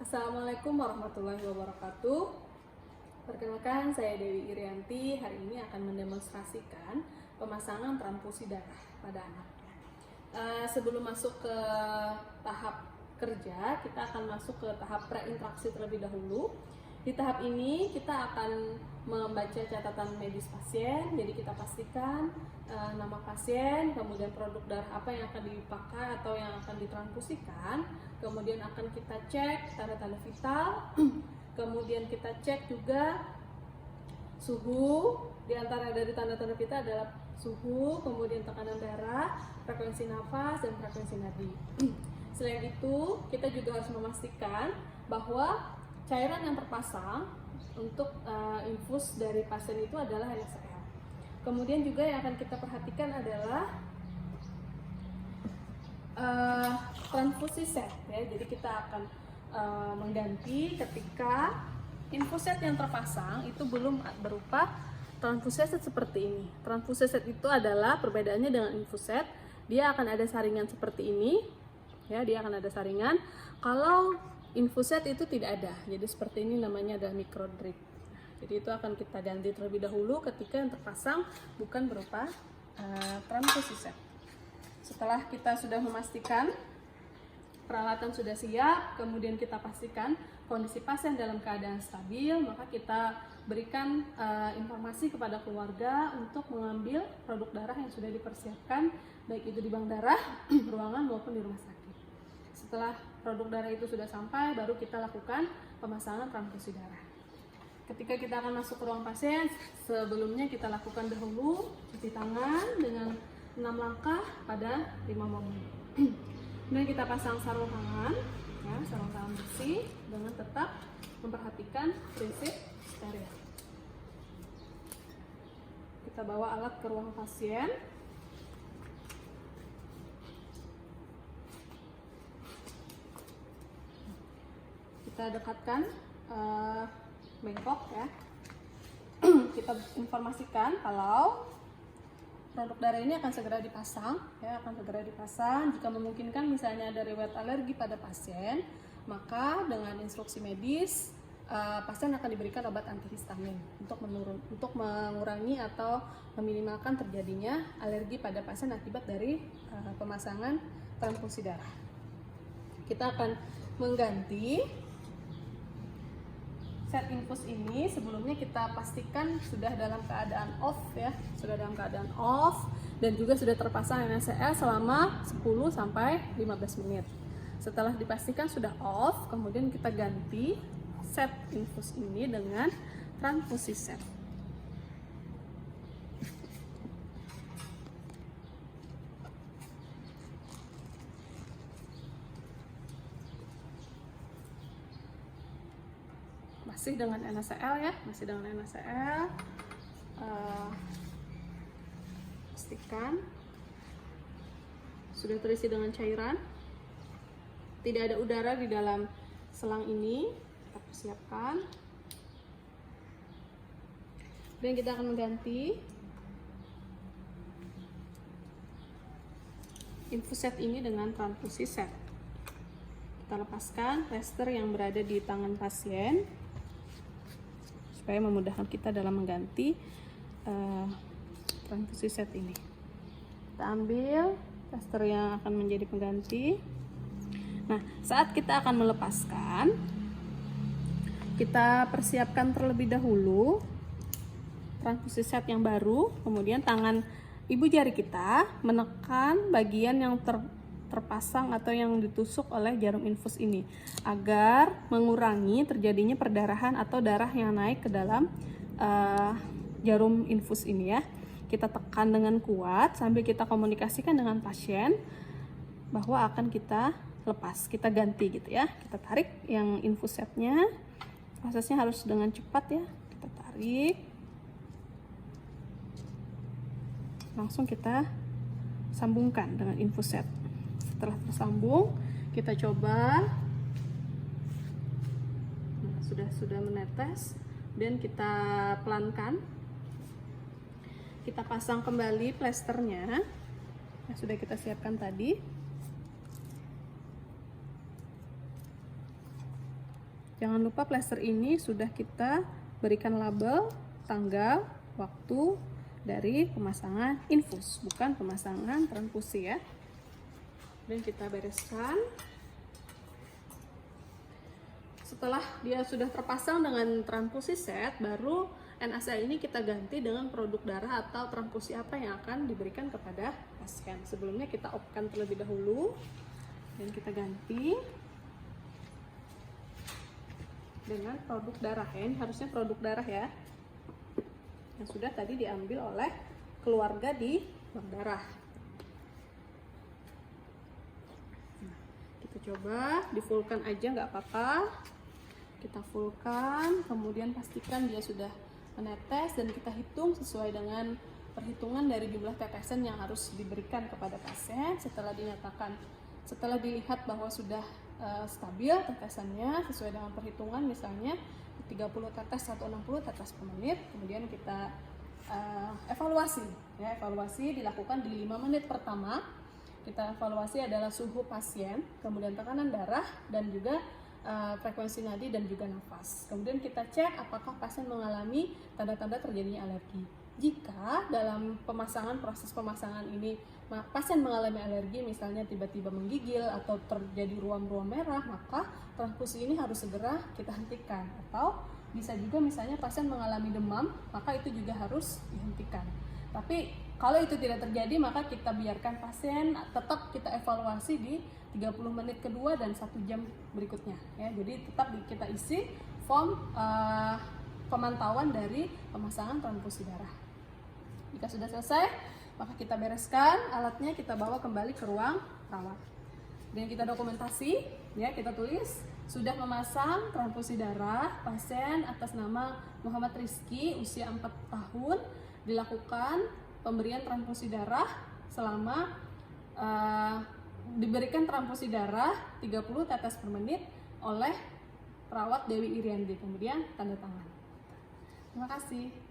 Assalamualaikum warahmatullahi wabarakatuh. Perkenalkan, saya Dewi Irianti. Hari ini akan mendemonstrasikan pemasangan transfusi darah pada anak. Sebelum masuk ke tahap kerja, kita akan masuk ke tahap prainteraksi terlebih dahulu. Di tahap ini kita akan membaca catatan medis pasien, jadi kita pastikan nama pasien, kemudian produk darah apa yang akan dipakai atau yang akan ditransfusikan, kemudian akan kita cek tanda-tanda vital, kemudian kita cek juga suhu. Di antara dari tanda-tanda vital adalah suhu, kemudian tekanan darah, frekuensi nafas, dan frekuensi nadi. Selain itu, kita juga harus memastikan bahwa cairan yang terpasang untuk infus dari pasien itu adalah NaCl. Kemudian juga yang akan kita perhatikan adalah transfusi set, ya. Jadi kita akan mengganti ketika infus set yang terpasang itu belum berupa transfusi set seperti ini. Transfusi set itu adalah perbedaannya dengan infus set, dia akan ada saringan seperti ini, ya. Dia akan ada saringan. Kalau infuset itu tidak ada, jadi seperti ini namanya adalah microdrip. Jadi itu akan kita ganti terlebih dahulu ketika yang terpasang bukan berupa transfusi set. Setelah kita sudah memastikan peralatan sudah siap, kemudian kita pastikan kondisi pasien dalam keadaan stabil, maka kita berikan informasi kepada keluarga untuk mengambil produk darah yang sudah dipersiapkan, baik itu di bank darah, ruangan maupun di rumah sakit. Setelah produk darah itu sudah sampai, baru kita lakukan pemasangan transfusi darah. Ketika kita akan masuk ke ruang pasien, sebelumnya kita lakukan dahulu cuci tangan dengan 6 langkah pada 5 momen. Kemudian kita pasang sarung tangan, ya, sarung tangan bersih dengan tetap memperhatikan prinsip steril. Kita bawa alat ke ruang pasien. Kita dekatkan bengkok, ya. Kita informasikan kalau produk darah ini akan segera dipasang, ya, akan segera dipasang. Jika memungkinkan, misalnya ada riwayat alergi pada pasien, maka dengan instruksi medis pasien akan diberikan obat antihistamin untuk mengurangi atau meminimalkan terjadinya alergi pada pasien akibat dari pemasangan transfusi darah. Kita akan mengganti set infus ini. Sebelumnya kita pastikan sudah dalam keadaan off, ya, sudah dalam keadaan off dan juga sudah terpasang NaCl selama 10 sampai 15 menit. Setelah dipastikan sudah off, kemudian kita ganti set infus ini dengan transfusi set. Masih dengan NaCl, ya, masih dengan NaCl. Pastikan sudah terisi dengan cairan, tidak ada udara di dalam selang ini. Kita persiapkan. Dan kita akan mengganti infus set ini dengan transfusi set. Kita lepaskan plester yang berada di tangan pasien supaya memudahkan kita dalam mengganti transfusi set ini. Kita ambil plester yang akan menjadi pengganti. Nah, saat kita akan melepaskan, kita persiapkan terlebih dahulu transfusi set yang baru, kemudian tangan ibu jari kita menekan bagian yang terpasang atau yang ditusuk oleh jarum infus ini agar mengurangi terjadinya perdarahan atau darah yang naik ke dalam jarum infus ini, ya. Kita tekan dengan kuat sambil kita komunikasikan dengan pasien bahwa akan kita lepas, kita ganti gitu, ya. Kita tarik yang infus setnya, prosesnya harus dengan cepat, ya. Kita tarik, langsung kita sambungkan dengan infus set. Setelah tersambung, kita coba. Nah, sudah menetes, dan kita pelankan. Kita pasang kembali plesternya yang sudah kita siapkan tadi. Jangan lupa plester ini sudah kita berikan label, tanggal, waktu dari pemasangan infus, bukan pemasangan transfusi ya. Dan kita bereskan. Setelah dia sudah terpasang dengan transfusi set, baru NaCl ini kita ganti dengan produk darah atau transfusi apa yang akan diberikan kepada pasien. Sebelumnya kita opkan terlebih dahulu dan kita ganti dengan produk darah ya. Ini harusnya produk darah ya, yang sudah tadi diambil oleh keluarga di bank darah. Nah, kita coba di fullkan aja nggak apa-apa. Kita fullkan, kemudian pastikan dia sudah menetes dan kita hitung sesuai dengan perhitungan dari jumlah tetesan yang harus diberikan kepada pasien. Setelah dilihat bahwa sudah stabil tetesannya sesuai dengan perhitungan, misalnya 30 tetes atau 60 tetes per menit, kemudian kita evaluasi ya. Evaluasi dilakukan di 5 menit pertama. Kita evaluasi adalah suhu pasien, kemudian tekanan darah, dan juga frekuensi nadi dan juga nafas. Kemudian kita cek apakah pasien mengalami tanda-tanda terjadinya alergi. Jika dalam proses pemasangan ini pasien mengalami alergi, misalnya tiba-tiba menggigil atau terjadi ruam-ruam merah, maka transfusi ini harus segera kita hentikan. Atau bisa juga misalnya pasien mengalami demam, maka itu juga harus dihentikan. Tapi kalau itu tidak terjadi, maka kita biarkan pasien tetap kita evaluasi di 30 menit kedua dan 1 jam berikutnya ya. Jadi tetap kita isi form pemantauan dari pemasangan transfusi darah. Jika sudah selesai, maka kita bereskan alatnya, kita bawa kembali ke ruang rawat. Dan kita dokumentasi ya, kita tulis sudah memasang transfusi darah pasien atas nama Muhammad Rizky, usia 4 tahun, dilakukan pemberian transfusi darah selama diberikan transfusi darah 30 tetes per menit oleh perawat Dewi Iriandi, kemudian tanda tangan. Terima kasih.